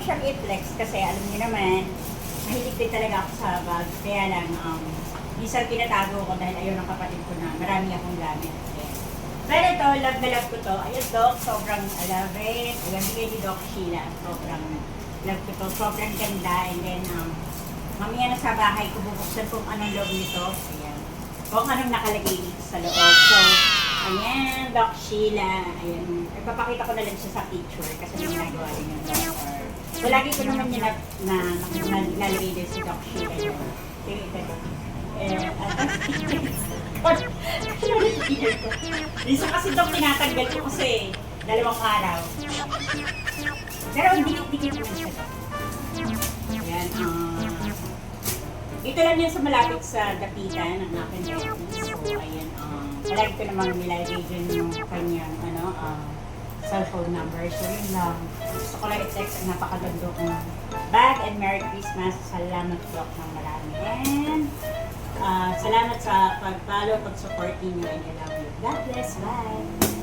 siyang i-flex kasi alam niyo naman, mahilig din talaga ako sa bag. Kaya lang, minsan pinatago ko dahil ayaw ng kapatid ko na marami akong gamit. Ayan. Pero ito, love na love ko to. Ayun, Doc, sobrang I love it. Ayan, bigay ni Doc Sheila. Sobrang love ko to. Sobrang ganda. And then, mamaya na sa bahay ko bubuksan kung anong loob nito. Ayan. Kung anong nakalagay dito sa loob. So, ayan, Doc Sheila. Ayan. Ipapakita ko na lang siya sa picture kasi may nagawa rin yung Doc. So, lagi ko naman yun na nalagay din si Doc Sheila yun. Ito. Minsan kasi Doc, tinatanggal ko kasi 2 araw. Pero dikit-dikit naman siya Doc. Ayan, ito lang yan sa malapit sa dapitan ng akin. So, ayan, palagi ko naman nilalagay dyan yung kanyang, cellphone number. So, yun lang. Gusto ko lang i-text ang napakaganda kong bag and Merry Christmas. Salamat Doc ng marami. And, salamat sa pag-follow, pag-support ninyo and I love you. God bless. Bye!